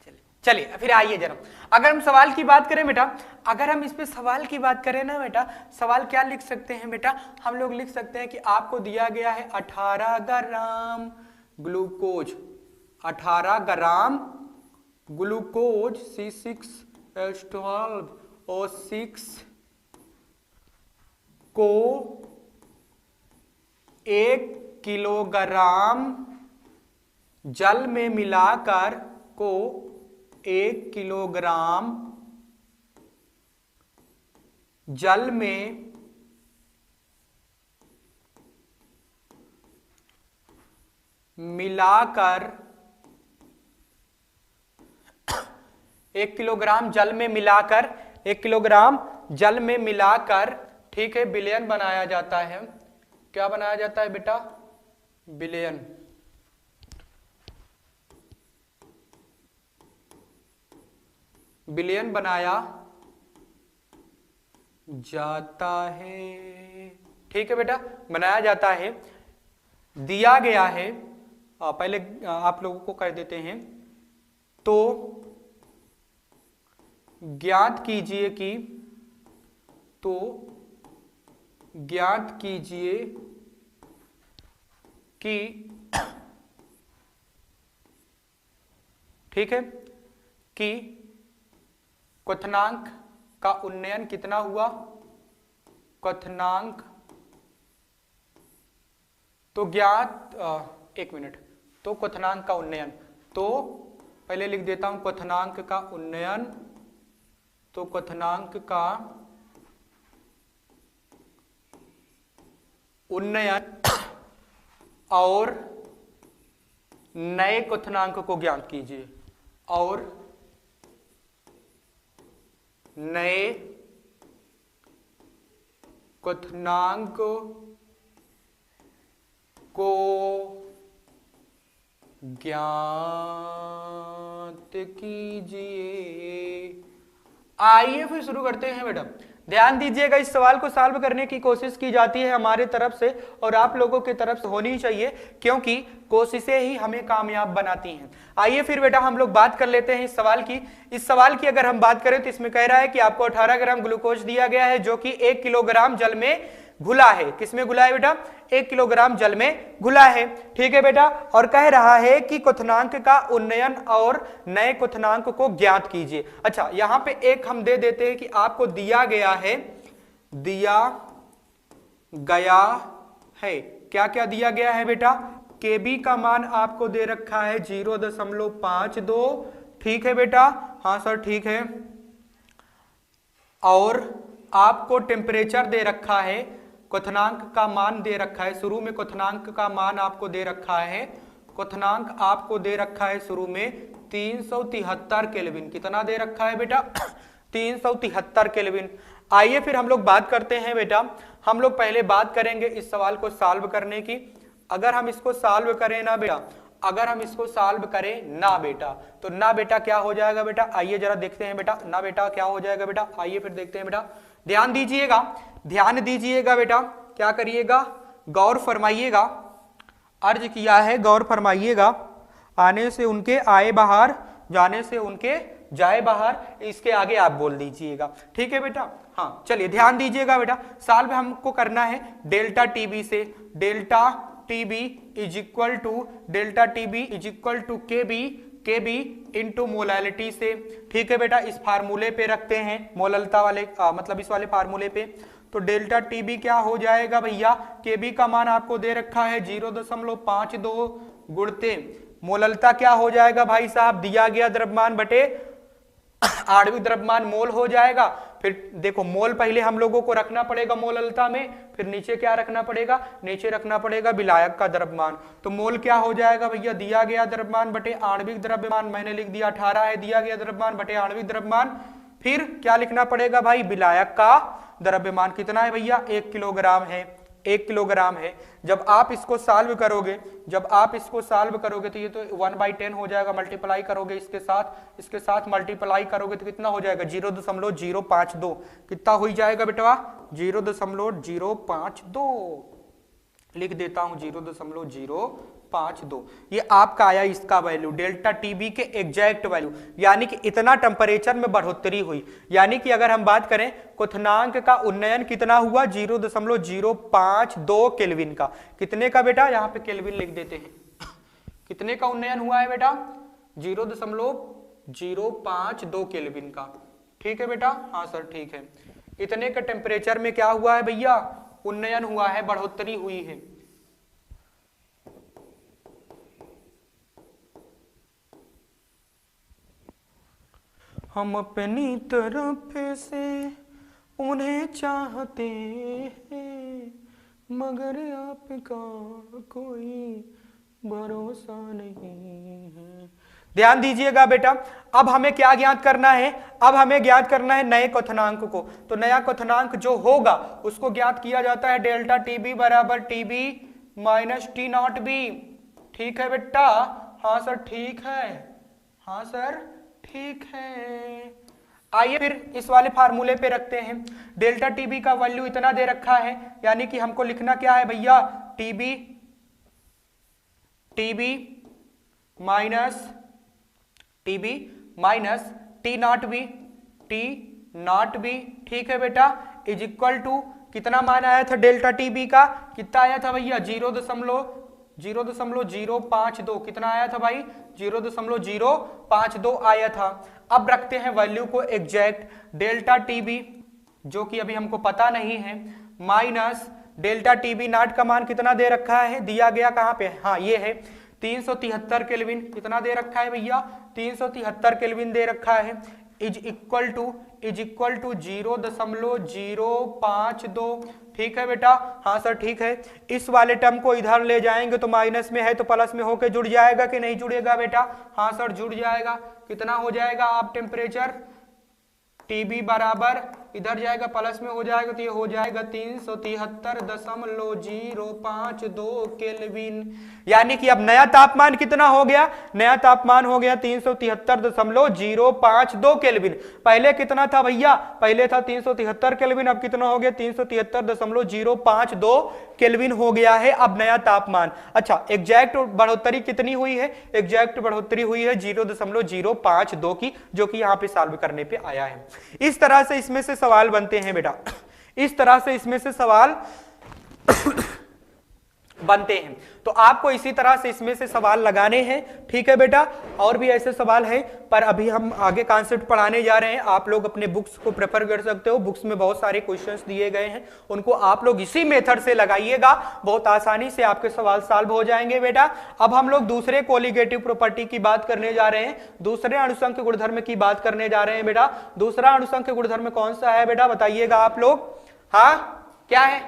चलिए चलिए फिर आइए जरा, अगर हम सवाल की बात करें बेटा, अगर हम इस पे सवाल की बात करें ना बेटा, सवाल क्या लिख सकते हैं बेटा, हम लोग लिख सकते हैं कि आपको दिया गया है 18 gram glucose, 18 gram glucose C6H12O6 को 1 किलोग्राम जल में मिलाकर को 1 किलोग्राम जल में मिलाकर 1 किलोग्राम जल में मिलाकर 1 किलोग्राम जल में मिलाकर, ठीक है, विलयन बनाया जाता है। क्या बनाया जाता है बेटा, विलयन। विलयन बनाया जाता है। ठीक है बेटा, बनाया जाता है। दिया गया है, पहले आप लोगों को कर देते हैं, तो ज्ञात कीजिए कि, तो ज्ञात कीजिए कि, ठीक है, कि क्वथनांक का उन्नयन कितना हुआ, क्वथनांक, तो ज्ञात, एक मिनट, तो क्वथनांक का उन्नयन, तो पहले लिख देता हूं क्वथनांक का उन्नयन, तो क्वथनांक का उन्नयन और नए क्वथनांक को ज्ञात कीजिए, और नए क्वथनांक को ज्ञात कीजिए। आइए फिर शुरू करते हैं बेटा। ध्यान दीजिएगा, इस सवाल को सॉल्व करने की कोशिश की जाती है हमारे तरफ से और आप लोगों की तरफ से होनी चाहिए, क्योंकि कोशिशें ही हमें कामयाब बनाती हैं। आइए फिर बेटा हम लोग बात कर लेते हैं इस सवाल की। इस सवाल की अगर हम बात करें तो इसमें कह रहा है कि आपको 18 ग्राम ग्लूकोज दिया गया है जो कि 1 किलोग्राम जल में घुला है। किसमें घुला है बेटा, 1 किलोग्राम जल में घुला है। ठीक है बेटा, और कह रहा है कि क्वथनांक का उन्नयन और नए क्वथनांक को ज्ञात कीजिए। अच्छा, यहां पे एक हम दे देते हैं कि आपको दिया गया है, दिया गया है, क्या क्या दिया गया है बेटा, केबी का मान आपको दे रखा है 0.52। ठीक है बेटा, हाँ सर ठीक है, और आपको टेम्परेचर दे रखा है, क्वथनांक का मान दे रखा है, शुरू में क्वथनांक का मान आपको दे रखा है, क्वथनांक आपको दे रखा है शुरू में 373 केल्विन। कितना दे रखा है बेटा, 373 केल्विन। आइए फिर हम लोग बात करते हैं बेटा, हम लोग पहले बात करेंगे इस सवाल को सॉल्व करने की। अगर हम इसको सॉल्व करें ना बेटा, अगर हम इसको सॉल्व करें ना बेटा, तो ना बेटा क्या हो जाएगा बेटा, आइए जरा देखते हैं बेटा, ना बेटा क्या हो जाएगा बेटा, आइए फिर देखते हैं बेटा। ध्यान दीजिएगा, ध्यान दीजिएगा बेटा, क्या करिएगा, गौर फरमाइएगा, अर्ज किया है गौर फरमाइएगा, आने से उनके आए बाहर, जाने से उनके जाए बाहर, इसके आगे आप बोल दीजिएगा। ठीक है बेटा, हाँ चलिए ध्यान दीजिएगा बेटा, सॉल्व हमको करना है डेल्टा टीबी से। Delta TB is equal to, delta TB is equal to KB into molality से। ठीक है बेटा, इस फार्मूले पे रखते हैं, मोललता वाले मतलब इस वाले फार्मूले पे। तो डेल्टा टीबी क्या हो जाएगा भैया, केबी का मान आपको दे रखा है 0.52 गुणते मोललता क्या हो जाएगा भाई साहब, दिया गया द्रव्यमान बटे आणविक द्रव्यमान मोल हो जाएगा। फिर देखो मोल पहले हम लोगों को रखना पड़ेगा मोललता में, फिर नीचे क्या रखना पड़ेगा, नीचे रखना पड़ेगा विलायक का द्रव्यमान। तो मोल क्या हो जाएगा भैया, दिया गया द्रव्यमान बटे आणविक द्रव्यमान, मैंने लिख दिया 18 है, दिया गया द्रव्यमान बटे आणविक द्रव्यमान। फिर क्या लिखना पड़ेगा भाई, विलायक का द्रव्यमान कितना है भैया, 1 किलोग्राम है, 1 किलोग्राम है। जब आप इसको सॉल्व करोगे तो ये तो 1/10 हो जाएगा, मल्टीप्लाई करोगे इसके साथ मल्टीप्लाई करोगे तो कितना हो जाएगा 0.052, कितना हो जाएगा बेटा 0.052, लिख देता हूं 0.052। ये आपका आया इसका वैल्यू डेल्टा टीबी के एग्जैक्ट वैल्यू, यानी कि इतना टेम्परेचर में बढ़ोतरी हुई। यानी कि अगर हम बात करें क्वथनांक का उन्नयन कितना हुआ 0.052 केल्विन का, कितने का बेटा, यहां पे केल्विन लिख देते हैं, कितने का उन्नयन हुआ है बेटा 0.052 केल्विन का। ठीक है बेटा, हाँ सर ठीक है। इतने के टेम्परेचर में क्या हुआ है भैया, उन्नयन हुआ है, बढ़ोतरी हुई है। हम अपनी तरफ से उन्हें चाहते हैं, मगर आपका कोई भरोसा नहीं है। ध्यान दीजिएगा बेटा, अब हमें क्या ज्ञात करना है, अब हमें ज्ञात करना है नए क्वथनांक को। तो नया क्वथनांक जो होगा उसको ज्ञात किया जाता है डेल्टा टीबी बराबर TB minus T not be. ठीक है बेटा, हाँ सर ठीक है, हाँ सर ठीक है। आइए फिर इस वाले फार्मूले पे रखते हैं। डेल्टा टीबी का वैल्यू इतना दे रखा है, यानी कि हमको लिखना क्या है भैया, TB minus T not be, ठीक है बेटा, इज इक्वल टू कितना मान आया था डेल्टा टीबी का, कितना आया था भैया 0.052, कितना आया था भाई 0.052 आया था। अब रखते हैं वैल्यू को एग्जैक्ट, डेल्टा टीबी जो कि अभी हमको पता नहीं है, माइनस डेल्टा टीबी नॉट का मान कितना दे रखा है, दिया गया कहां पे, हाँ ये है 373 केल्विन, कितना दे रखा है भैया 373 केल्विन दे रखा है, इज इक्वल टू 0.052। ठीक है बेटा, हाँ सर ठीक है। इस वाले टर्म को इधर ले जाएंगे तो माइनस में है तो प्लस में होके जुड़ जाएगा कि नहीं जुड़ेगा बेटा, हाँ सर जुड़ जाएगा। कितना हो जाएगा आप टेम्परेचर टीबी बराबर इधर जाएगा प्लस में हो जाएगा तो ये हो जाएगा 373.052 केल्विन। यानी कि अब नया तापमान कितना हो गया, नया तापमान हो गया 373.052 केल्विन। पहले कितना था भैया, पहले था 373 केल्विन, अब कितना हो गया 373.052 केल्विन हो गया है अब नया तापमान। अच्छा, एग्जैक्ट बढ़ोतरी कितनी हुई है, एग्जैक्ट बढ़ोतरी हुई है 0.052 की, जो कि यहाँ पे सॉल्व करने पे आया है। इस तरह से इसमें से सवाल बनते हैं बेटा, इस तरह से इसमें से सवाल बनते हैं। तो आपको इसी तरह से इसमें से सवाल लगाने हैं। ठीक है बेटा, और भी ऐसे सवाल हैं, पर अभी हम आगे कॉन्सेप्ट पढ़ाने जा रहे हैं। आप लोग अपने बुक्स को प्रेफर कर सकते हो, बुक्स में बहुत सारे क्वेश्चंस दिए गए हैं, उनको आप लोग इसी मेथड से लगाइएगा, बहुत आसानी से आपके सवाल सॉल्व हो जाएंगे बेटा। अब हम लोग दूसरे कोलिगेटिव प्रॉपर्टी की बात करने जा रहे हैं, दूसरे अणुसंख्य गुणधर्म की बात करने जा रहे हैं बेटा। दूसरा अणुसंख्य गुणधर्म कौन सा है बेटा, बताइएगा आप लोग। हाँ, क्या है,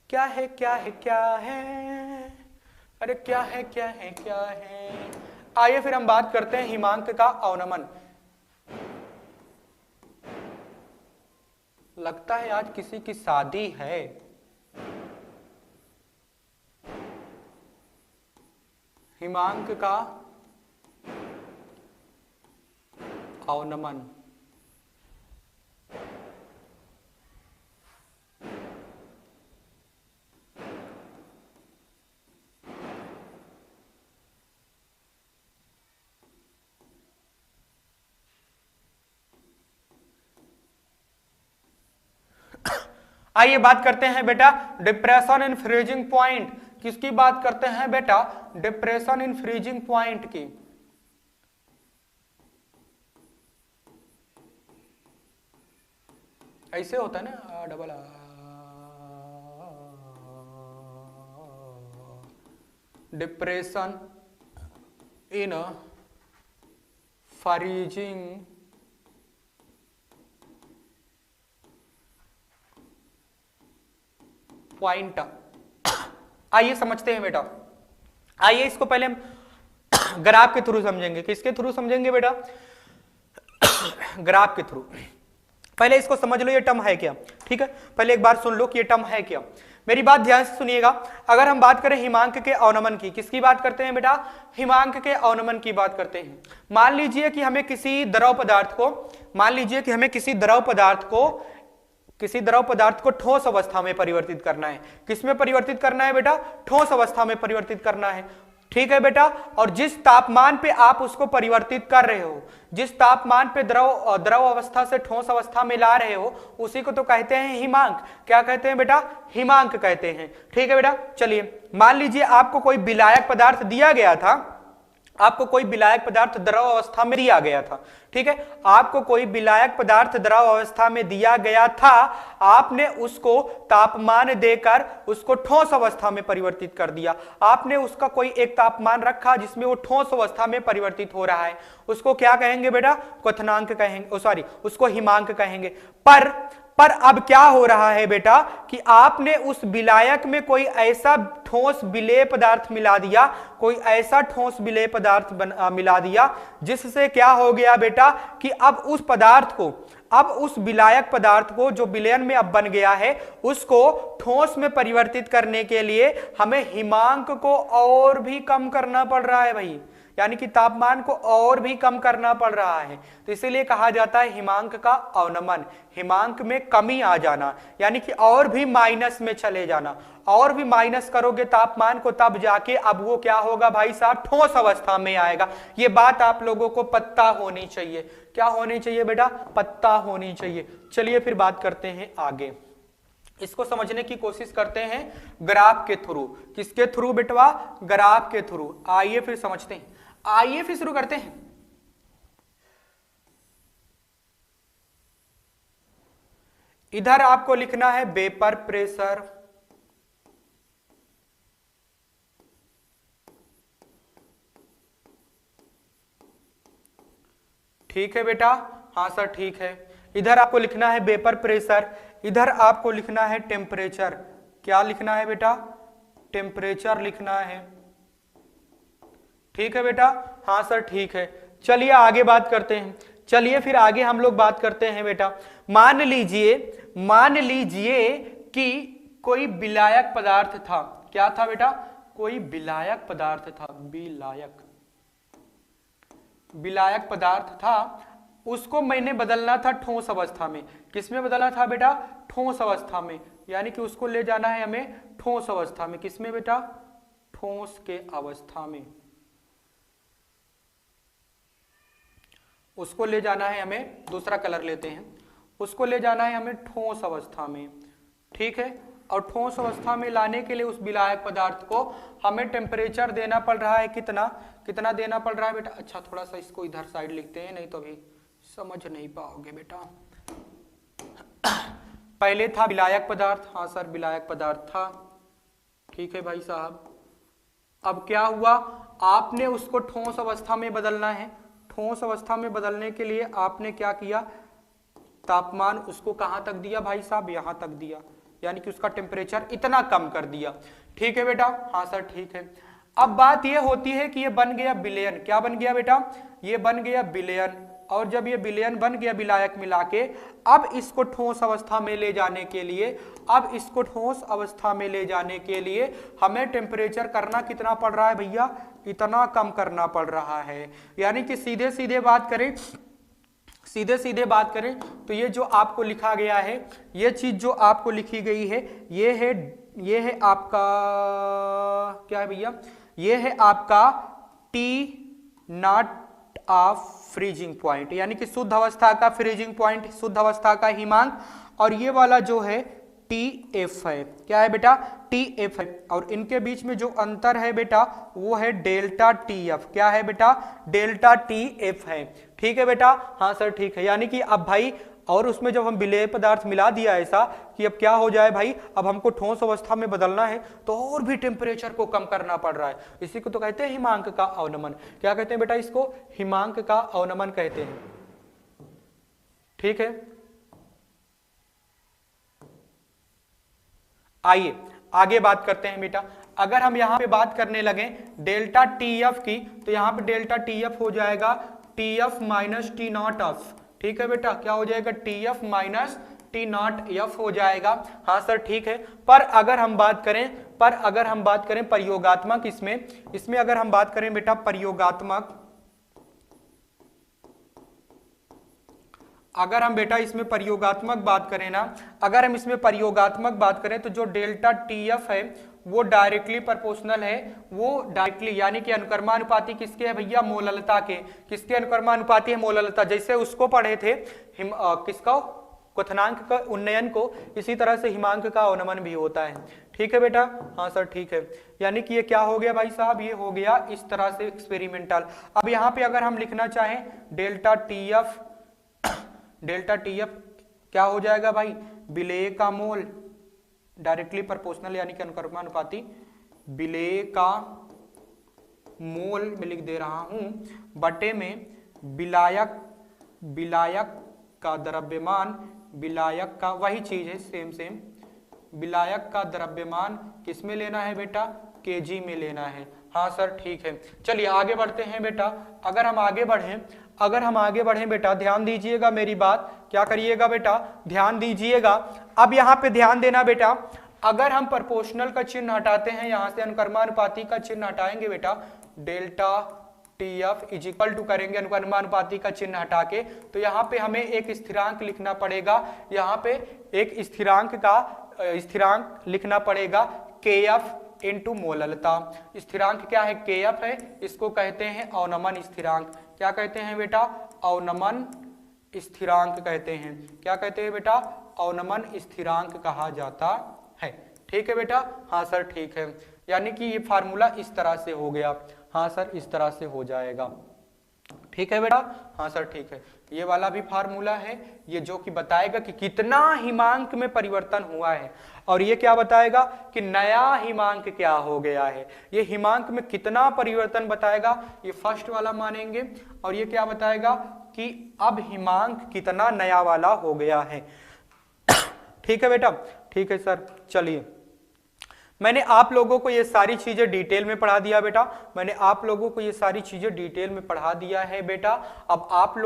क्या है, क्या है, क्या है, अरे क्या है, क्या है, क्या है। आइए फिर हम बात करते हैं हिमांक का अवनमन। लगता है आज किसी की शादी है। हिमांक का अवनमन, आइए बात करते हैं बेटा डिप्रेशन इन फ्रीजिंग पॉइंट। किसकी बात करते हैं बेटा, डिप्रेशन इन फ्रीजिंग पॉइंट की। ऐसे होता है ना, double depression in freezing point. आइए समझते हैं बेटा, आइए इसको पहले हम ग्राफ के थ्रू समझेंगे। किसके थ्रू समझेंगे बेटा, ग्राफ के थ्रू। पहले इसको समझ लो ये टर्म है क्या, ठीक है, पहले एक बार सुन लो कि ये टर्म है क्या। मेरी बात ध्यान से सुनिएगा। अगर हम बात करें हिमांक के अवनमन की, किसकी बात करते हैं बेटा, हिमांक के अवनमन की बात करते हैं। मान लीजिए कि हमें किसी द्रव पदार्थ को, मान लीजिए कि हमें किसी द्रव पदार्थ को ठोस अवस्था में परिवर्तित करना है। किसमें परिवर्तित करना है बेटा, ठोस अवस्था में परिवर्तित करना है, ठीक है बेटा। और जिस तापमान पे आप उसको परिवर्तित कर रहे हो, जिस तापमान पे द्रव अवस्था से ठोस अवस्था में ला रहे हो, उसी को तो कहते हैं हिमांक। क्या कहते हैं बेटा, हिमांक कहते हैं, ठीक है बेटा। चलिए मान लीजिए आपको कोई विलायक पदार्थ दिया गया था, आपको कोई विलायक पदार्थ द्रव अवस्था में दिया गया था, ठीक है, आपको कोई विलायक पदार्थ द्रव अवस्था में दिया गया था, आपने उसको तापमान देकर उसको ठोस अवस्था में परिवर्तित कर दिया। आपने उसका कोई एक तापमान रखा जिसमें वो ठोस अवस्था में परिवर्तित हो रहा है, उसको क्या कहेंगे बेटा, क्वथनांक कहेंगे, सॉरी उसको हिमांक कहेंगे। पर अब क्या हो रहा है बेटा कि आपने उस विलायक में कोई ऐसा ठोस विलेय पदार्थ मिला दिया, कोई ऐसा ठोस विलेय पदार्थ मिला दिया जिससे क्या हो गया बेटा कि अब उस पदार्थ को, अब उस विलायक पदार्थ को जो विलयन में अब बन गया है, उसको ठोस में परिवर्तित करने के लिए हमें हिमांक को और भी कम करना पड़ रहा है भाई, यानी कि तापमान को और भी कम करना पड़ रहा है। तो इसीलिए कहा जाता है हिमांक का अवनमन, हिमांक में कमी आ जाना, यानी कि और भी माइनस में चले जाना। और भी माइनस करोगे तापमान को, तब जाके अब वो क्या होगा भाई साहब, ठोस अवस्था में आएगा। ये बात आप लोगों को पता होनी चाहिए। क्या होनी चाहिए बेटा, पता होनी चाहिए। चलिए फिर बात करते हैं आगे, इसको समझने की कोशिश करते हैं ग्राफ के थ्रू। किसके थ्रू बेटवा, ग्राफ के थ्रू। आइए फिर समझते हैं, आइए फिर शुरू करते हैं। इधर आपको लिखना है वेपर प्रेशर, ठीक है बेटा, हाँ सर ठीक है। इधर आपको लिखना है वेपर प्रेशर, इधर आपको लिखना है टेम्परेचर। क्या लिखना है बेटा, टेम्परेचर लिखना है, ठीक है बेटा, हाँ सर ठीक है। चलिए आगे बात करते हैं। चलिए फिर आगे हम लोग बात करते हैं बेटा। मान लीजिए कि कोई विलायक पदार्थ था। क्या था बेटा, कोई विलायक पदार्थ था, विलायक पदार्थ था, उसको मैंने बदलना था ठोस अवस्था में। किसमें बदलना था बेटा, ठोस अवस्था में, यानी कि उसको ले जाना है हमें ठोस अवस्था में। किसमें बेटा, ठोस के अवस्था में, उसको ले जाना है हमें, दूसरा कलर लेते हैं, उसको ले जाना है हमें ठोस अवस्था में, ठीक है। और ठोस अवस्था में लाने के लिए उस विलायक पदार्थ को हमें टेम्परेचर देना पड़ रहा है। कितना देना पड़ रहा है बेटा, अच्छा थोड़ा सा इसको इधर साइड लिखते हैं, नहीं तो अभी समझ नहीं पाओगे बेटा। पहले था विलायक पदार्थ, हाँ सर विलायक पदार्थ था, ठीक है भाई साहब। अब क्या हुआ, आपने उसको ठोस अवस्था में बदलना है। ठोस अवस्था में बदलने के लिए आपने क्या किया, तापमान उसको कहां तक दिया भाई साहब, यहां तक दिया, यानी कि उसका टेम्परेचर इतना कम कर दिया, ठीक है बेटा, हाँ सर ठीक है। अब बात यह होती है कि ये बन गया विलयन। क्या बन गया बेटा, ये बन गया विलयन। और जब ये विलयन बन गया विलायक मिला के, अब इसको ठोस अवस्था में ले जाने के लिए, अब इसको ठोस अवस्था में ले जाने के लिए हमें टेम्परेचर करना कितना पड़ रहा है भैया, इतना कम करना पड़ रहा है। यानी कि सीधे सीधे बात करें तो ये जो आपको लिखा गया है, ये चीज जो आपको लिखी गई है, ये है आपका क्या है भैया, ये है आपका T0 ऑफ फ्रीजिंग पॉइंट, यानी कि शुद्ध अवस्था का फ्रीजिंग पॉइंट, शुद्ध अवस्था का हिमांक। और ये वाला जो है TF है। क्या है बेटा, TF है। और इनके बीच में जो अंतर है बेटा वो है डेल्टा TF। क्या है बेटा, डेल्टा TF है, ठीक है बेटा, हाँ सर ठीक है। यानी कि अब भाई, और उसमें जब हम विलेय पदार्थ मिला दिया ऐसा कि अब क्या हो जाए भाई, अब हमको ठोस अवस्था में बदलना है तो और भी टेम्परेचर को कम करना पड़ रहा है। इसी को तो कहते हैं हिमांक का अवनमन। क्या कहते हैं बेटा, इसको हिमांक का अवनमन कहते हैं, ठीक है। आइए आगे बात करते हैं बेटा। अगर हम यहां पे बात करने लगे डेल्टा TF की, तो यहां पे डेल्टा TF हो जाएगा TF माइनस T0 ऑफ, ठीक है बेटा, क्या हो जाएगा, T F minus T not F हो जाएगा। हाँ सर ठीक है। पर अगर हम बात करें प्रयोगात्मक, इसमें अगर हम बात करें बेटा प्रयोगात्मक, अगर हम बेटा इसमें प्रयोगात्मक बात करें ना, अगर हम इसमें प्रयोगात्मक बात करें तो जो डेल्टा टी एफ है वो डायरेक्टली प्रोपोर्शनल है, वो डायरेक्टली यानी कि अनुक्रमानुपाती किसके है भैया, मोललता के। किसके अनुक्रमानुपाती है, मोललता। जैसे उसको पढ़े थे किसका, क्वथनांक का उन्नयन को, इसी तरह से हिमांक का अवनमन भी होता है। ठीक है बेटा, हाँ सर ठीक है। यानी कि ये क्या हो गया भाई साहब, ये हो गया इस तरह से एक्सपेरिमेंटल। अब यहाँ पे अगर हम लिखना चाहें डेल्टा टी एफ क्या हो जाएगा भाई, विलेय का मोल, डायरेक्टली प्रोपोर्शनल यानी कि अनुक्रमानुपाती, विलेय का मोल में लिख दे रहा हूं, बटे में विलायक का द्रव्यमान, विलायक का वही चीज है सेम, विलायक का द्रव्यमान किस में लेना है बेटा, केजी में लेना है। हाँ सर ठीक है। चलिए आगे बढ़ते हैं बेटा। अगर हम आगे बढ़ें बेटा, ध्यान दीजिएगा मेरी बात, क्या करिएगा बेटा, ध्यान दीजिएगा। अब यहाँ पे ध्यान देना बेटा, अगर हम प्रोपोर्शनल का चिन्ह हटाते हैं, यहां से अनुक्रमानुपाती का चिन्ह हटाएंगे बेटा, delta T F is equal to करेंगे अनुक्रमानुपाती का चिन्ह हटा के, तो यहाँ पे हमें एक स्थिरांक लिखना पड़ेगा, यहाँ पे एक स्थिरांक लिखना पड़ेगा के एफ इंटू मोललता। स्थिरांक क्या है, के एफ है, इसको कहते हैं अवनमन स्थिरांक। क्या कहते हैं बेटा, अवनमन स्थिरांक कहते हैं। क्या कहते हैं बेटा, अवनमन स्थिरांक कहा जाता है। ठीक है बेटा, हाँ सर ठीक है। यानी कि ये फार्मूला इस तरह से हो गया, हाँ सर इस तरह से हो जाएगा। ठीक है बेटा, हाँ सर ठीक है। ये वाला भी फार्मूला है, ये जो कि बताएगा कि कितना हिमांक में परिवर्तन हुआ है, और ये क्या बताएगा कि नया हिमांक क्या हो गया है। ये हिमांक में कितना परिवर्तन बताएगा, ये फर्स्ट वाला मानेंगे, और ये क्या बताएगा कि अब हिमांक कितना नया वाला हो गया है। ठीक है बेटा, ठीक है सर। चलिए, मैंने आप लोगों को ये सारी चीजें डिटेल में पढ़ा दिया बेटा, मैंने आप लोगों को ये सारी चीजें डिटेल में पढ़ा दिया है बेटा। अब आप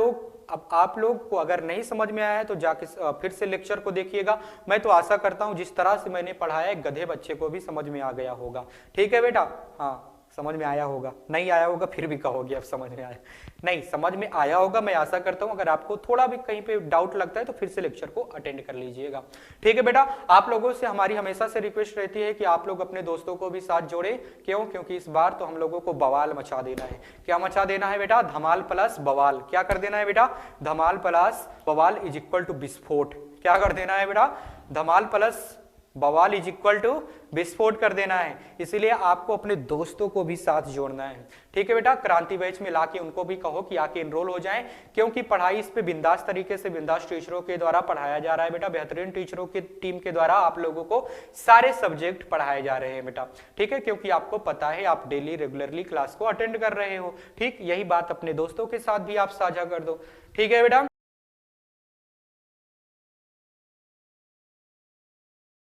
लोग को अगर नहीं समझ में आया है तो जाके फिर से लेक्चर को देखिएगा। मैं तो आशा करता हूं जिस तरह से मैंने पढ़ाया है गधे बच्चे को भी समझ में आ गया होगा। ठीक है बेटा, हाँ समझ में आया होगा, नहीं आया होगा फिर भी कहोगे अब समझ में आया, नहीं समझ में आया होगा मैं आशा करता हूं। अगर आपको थोड़ा भी कहीं पे डाउट लगता है तो फिर से लेक्चर को अटेंड कर लीजिएगा। ठीक है बेटा, आप लोगों से हमारी हमेशा से रिक्वेस्ट रहती है कि आप लोग अपने दोस्तों को भी साथ जोड़े। क्यों, क्योंकि इस बार तो हम लोगों को बवाल मचा देना है। क्या मचा देना है बेटा, धमाल प्लस बवाल। क्या कर देना है बेटा, धमाल प्लस बवाल इज इक्वल टू विस्फोट। क्या कर देना है बेटा, धमाल प्लस बवाल इज इक्वल टू विस्फोट कर देना है। इसीलिए आपको अपने दोस्तों को भी साथ जोड़ना है। ठीक है बेटा, क्रांति बैच में लाके उनको भी कहो कि आके एनरोल हो जाएं, क्योंकि पढ़ाई इस पे बिंदास तरीके से बिंदास टीचरों के द्वारा पढ़ाया जा रहा है बेटा। बेहतरीन टीचरों की टीम के द्वारा आप लोगों को सारे सब्जेक्ट पढ़ाए जा रहे हैं बेटा। ठीक है, क्योंकि आपको पता है आप डेली रेगुलरली क्लास को अटेंड कर रहे हो। ठीक, यही बात अपने दोस्तों के साथ भी आप साझा कर दो। ठीक है बेटा।